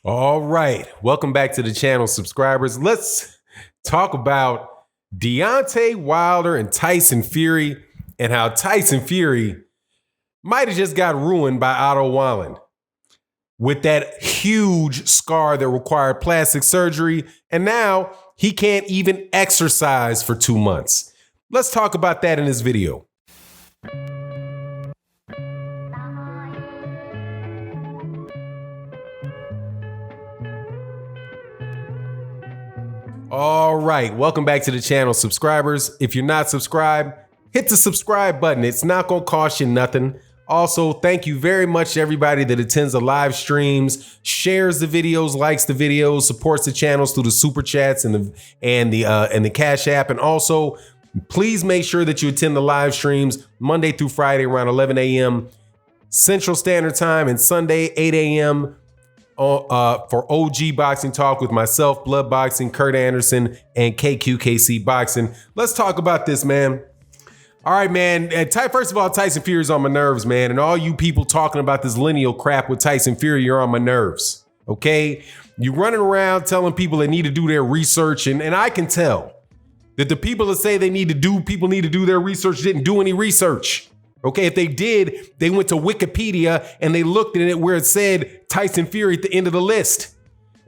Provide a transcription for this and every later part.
All right. Welcome back to the channel, subscribers. Let's talk about Deontay Wilder and Tyson Fury and how Tyson Fury might have just got ruined by Otto Wallen with that huge scar that required plastic surgery. And now he can't even exercise for 2 months. Let's talk about that in this video. All right, welcome back to the channel, subscribers. If you're not subscribed, hit the subscribe button. It's not gonna cost you nothing. Also, thank you very much to everybody that attends the live streams, shares the videos, likes the videos, supports the channels through the super chats and the Cash App. And also, please make sure that you attend the live streams Monday through Friday around 11 a.m. Central Standard Time and Sunday 8 a.m. For OG Boxing Talk with myself, Blood Boxing, Kurt Anderson, and KQKC Boxing. Let's talk about this, man. All right, man. First of all, Tyson Fury's on my nerves, man. And all you people talking about this lineal crap with Tyson Fury, you're on my nerves, okay? You're running around telling people they need to do their research, and I can tell that the people that say people need to do their research didn't do any research. Okay, if they did, they went to Wikipedia and they looked at it where it said Tyson Fury at the end of the list.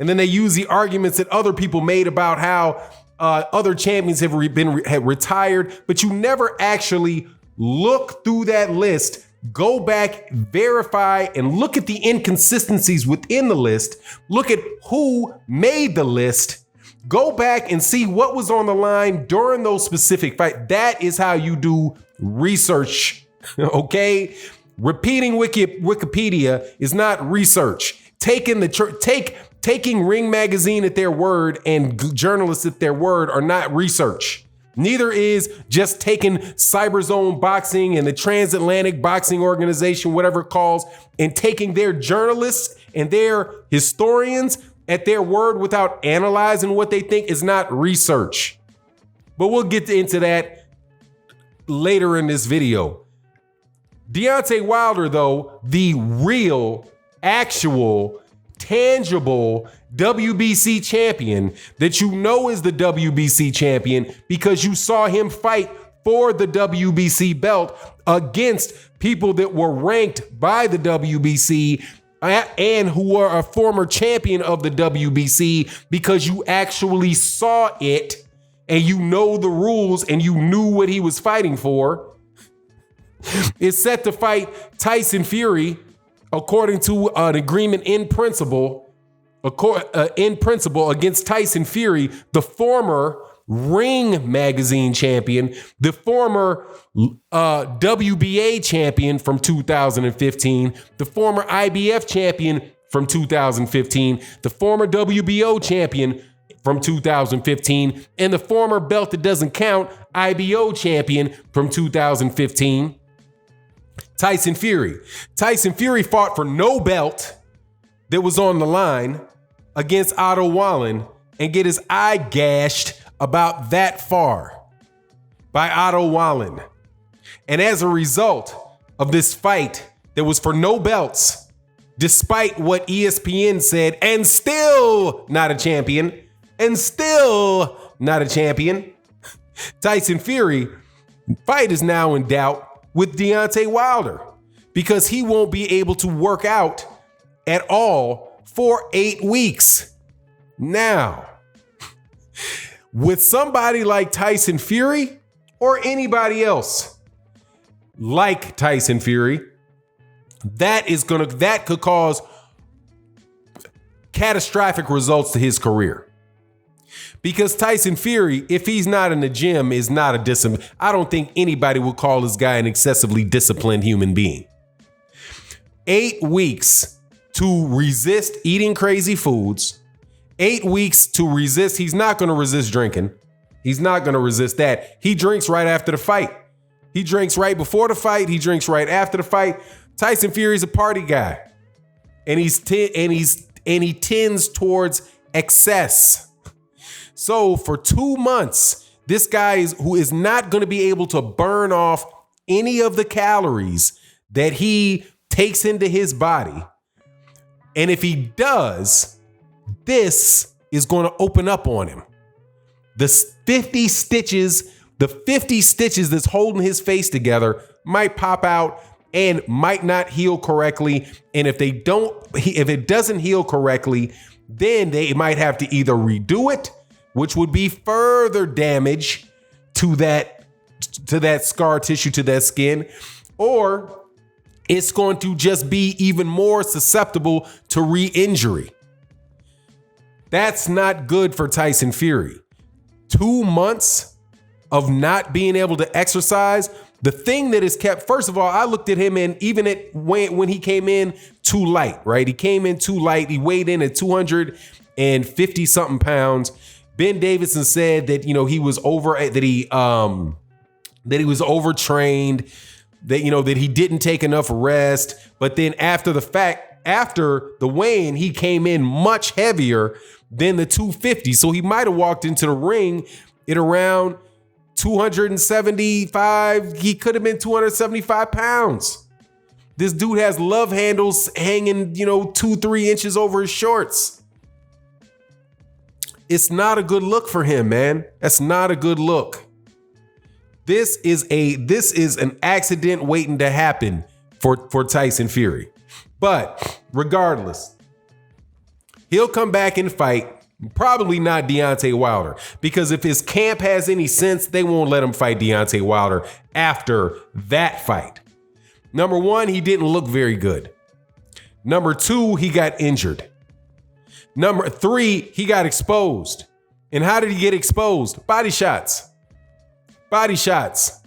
And then they use the arguments that other people made about how other champions have retired, but you never actually look through that list, go back, verify, and look at the inconsistencies within the list. Look at who made the list. Go back and see what was on the line during those specific fights. That is how you do research. Okay, repeating Wikipedia is not research. Taking Ring Magazine at their word and journalists at their word are not research. Neither is just taking Cyberzone Boxing and the Transatlantic Boxing Organization, whatever it calls, and taking their journalists and their historians at their word without analyzing what they think is not research. But we'll get into that later in this video. Deontay Wilder, though, the real, actual, tangible WBC champion that you know is the WBC champion because you saw him fight for the WBC belt against people that were ranked by the WBC and who are a former champion of the WBC because you actually saw it and you know the rules and you knew what he was fighting for. Is set to fight Tyson Fury, according to an agreement in principle, against Tyson Fury, the former Ring Magazine champion, the former WBA champion from 2015, the former IBF champion from 2015, the former WBO champion from 2015, and the former belt that doesn't count IBO champion from 2015. Tyson Fury. Tyson Fury fought for no belt that was on the line against Otto Wallen and get his eye gashed about that far by Otto Wallen. And as a result of this fight that was for no belts, despite what ESPN said, and still not a champion, Tyson Fury fight is now in doubt with Deontay Wilder because he won't be able to work out at all for 8 weeks. Now, with somebody like Tyson Fury or anybody else like Tyson Fury, that could cause catastrophic results to his career. Because Tyson Fury, if he's not in the gym, is not a disciplined. I don't think anybody would call this guy an excessively disciplined human being. 8 weeks to resist eating crazy foods. 8 weeks to resist. He's not going to resist drinking. He's not going to resist that. He drinks right after the fight. He drinks right before the fight. He drinks right after the fight. Tyson Fury's a party guy, and he tends towards excess. So for 2 months, this guy who is not going to be able to burn off any of the calories that he takes into his body And if he does, this is going to open up on him. The 50 stitches that's holding his face together might pop out and might not heal correctly. And if it doesn't heal correctly, then they might have to either redo it, which would be further damage to that scar tissue, to that skin, or it's going to just be even more susceptible to re-injury. That's not good for Tyson Fury. 2 months of not being able to exercise. The thing that is kept, first of all, I looked at him and even when he came in too light, right? He came in too light. He weighed in at 250 something pounds. Ben Davison said that, he was that he was overtrained, that he didn't take enough rest. But then after the weigh-in, he came in much heavier than the 250. So he might have walked into the ring at around 275. He could have been 275 pounds. This dude has love handles hanging, 2-3 inches over his shorts. It's not a good look for him, man. That's not a good look. This is an accident waiting to happen for Tyson Fury. But regardless, he'll come back and fight. Probably not Deontay Wilder, because if his camp has any sense, they won't let him fight Deontay Wilder after that fight. Number one, he didn't look very good. Number two, he got injured. Number three, he got exposed. And how did he get exposed? Body shots. Body shots.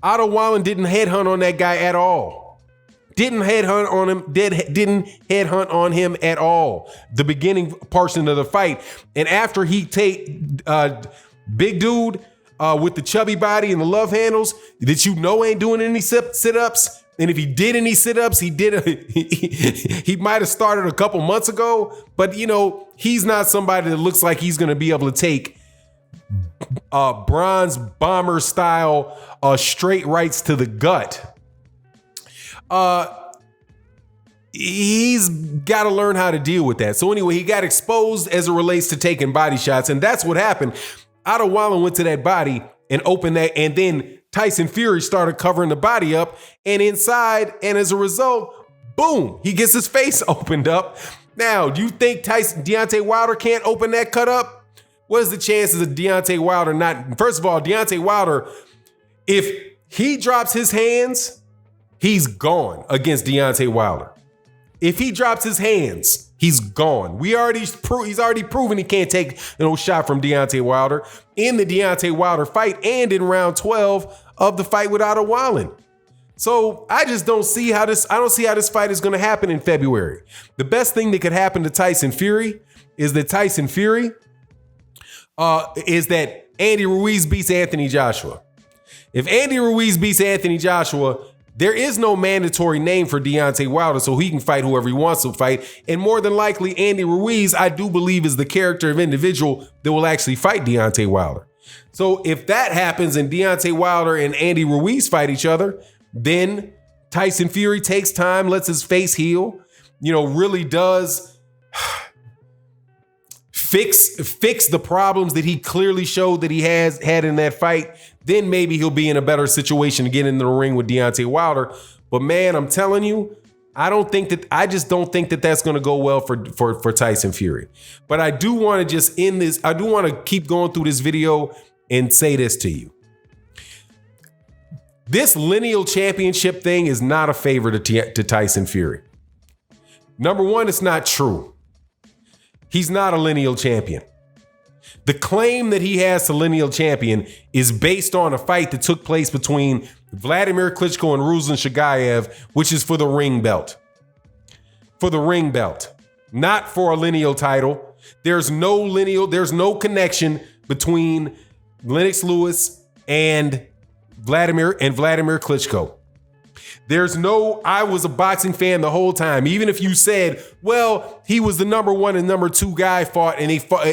Otto Wallen didn't headhunt on that guy at all. Didn't headhunt on him at all. The beginning portion of the fight. And after he big dude with the chubby body and the love handles that ain't doing any sit-ups. And if he did any sit-ups, he might have started a couple months ago. But, he's not somebody that looks like he's going to be able to take bronze bomber style straight rights to the gut. He's got to learn how to deal with that. So anyway, he got exposed as it relates to taking body shots. And that's what happened. Otto Wallen went to that body and opened that. And then Tyson Fury started covering the body up and inside. And as a result, boom, he gets his face opened up. Now, do you think Deontay Wilder can't open that cut up? What is the chances of Deontay Wilder not? First of all, Deontay Wilder, if he drops his hands, he's gone against Deontay Wilder. If he drops his hands, he's gone. He's already proven he can't take no shot from Deontay Wilder in the Deontay Wilder fight and in round 12 of the fight with Otto Wallen. So I just don't see how this fight is going to happen in February. The best thing that could happen to Tyson Fury is that Andy Ruiz beats Anthony Joshua. If Andy Ruiz beats Anthony Joshua, there is no mandatory name for Deontay Wilder, so he can fight whoever he wants to fight. And more than likely, Andy Ruiz, I do believe, is the character of individual that will actually fight Deontay Wilder. So if that happens and Deontay Wilder and Andy Ruiz fight each other, then Tyson Fury takes time, lets his face heal, really does fix the problems that he clearly showed that he had in that fight. Then maybe he'll be in a better situation to get into the ring with Deontay Wilder. But man, I'm telling you, I just don't think that that's going to go well for Tyson Fury. But I do want to just end this. I do want to keep going through this video and say this to you. This lineal championship thing is not a favor to Tyson Fury. Number one, it's not true. He's not a lineal champion. The claim that he has to lineal champion is based on a fight that took place between Vladimir Klitschko and Ruslan Shagayev, which is for the ring belt. For the ring belt, not for a lineal title. There's no connection between Lennox Lewis and Vladimir Klitschko. I was a boxing fan the whole time. Even if you said, well, he was the number one and number two guy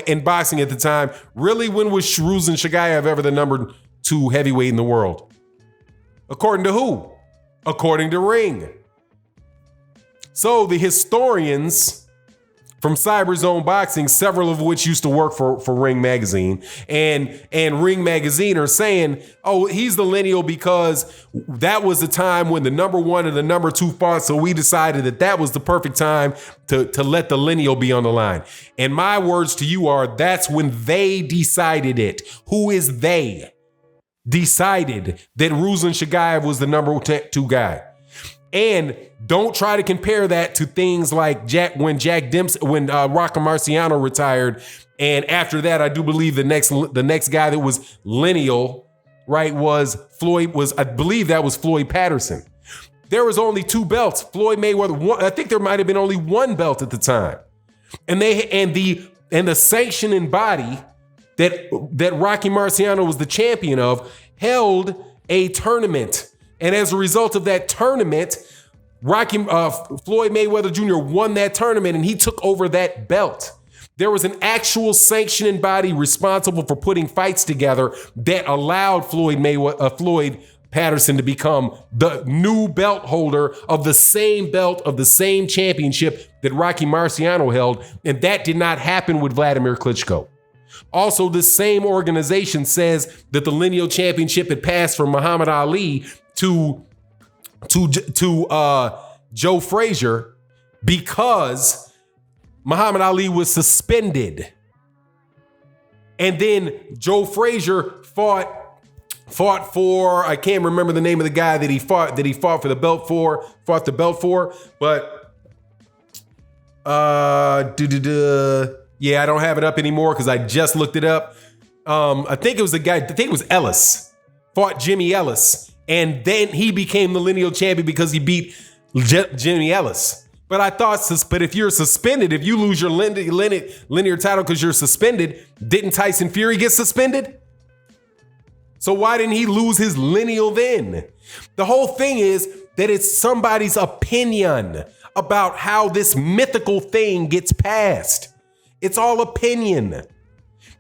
in boxing at the time. Really, when was Ruslan Shagayev ever the number two heavyweight in the world? According to who? According to Ring. So the historians from Cyberzone Boxing, several of which used to work for Ring Magazine, and Ring Magazine are saying, oh, he's the lineal because that was the time when the number 1 and the number 2 fought, so we decided that was the perfect time to let the lineal be on the line. And my words to you are, that's when they decided it. Who is they? Decided that Ruslan Shagaev was the number 2 guy. And don't try to compare that to things like when Rocco Marciano retired. And after that, I do believe the next guy that was lineal, right, I believe that was Floyd Patterson. There was only 2 belts. Floyd Mayweather, I think there might have been only 1 belt at the time. And the sanctioning body that Rocky Marciano was the champion of held a tournament. And as a result of that tournament, Floyd Mayweather Jr. won that tournament and he took over that belt. There was an actual sanctioning body responsible for putting fights together that allowed Floyd Patterson to become the new belt holder of the same belt of the same championship that Rocky Marciano held. And that did not happen with Vladimir Klitschko. Also, this same organization says that the lineal championship had passed from Muhammad Ali to Joe Frazier because Muhammad Ali was suspended. And then Joe Frazier fought for, I can't remember the name of the guy that he fought for the belt for, but yeah, I don't have it up anymore because I just looked it up. I think it was Ellis, fought Jimmy Ellis. And then he became the lineal champion because he beat Jimmy Ellis. But if you're suspended, if you lose your linear title because you're suspended, didn't Tyson Fury get suspended? So why didn't he lose his lineal then? The whole thing is that it's somebody's opinion about how this mythical thing gets passed. It's all opinion.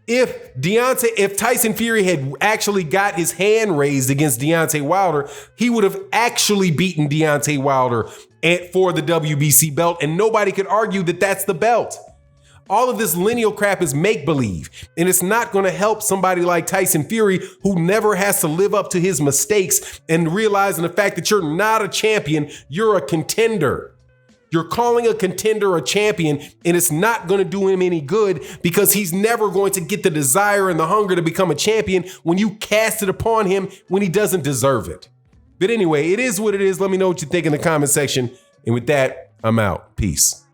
If Tyson Fury had actually got his hand raised against Deontay Wilder, he would have actually beaten Deontay Wilder for the WBC belt, and nobody could argue that that's the belt. All of this lineal crap is make-believe, and it's not going to help somebody like Tyson Fury, who never has to live up to his mistakes and realizing the fact that you're not a champion, you're a contender. You're calling a contender a champion, and it's not going to do him any good because he's never going to get the desire and the hunger to become a champion when you cast it upon him when he doesn't deserve it. But anyway, it is what it is. Let me know what you think in the comment section. And with that, I'm out. Peace.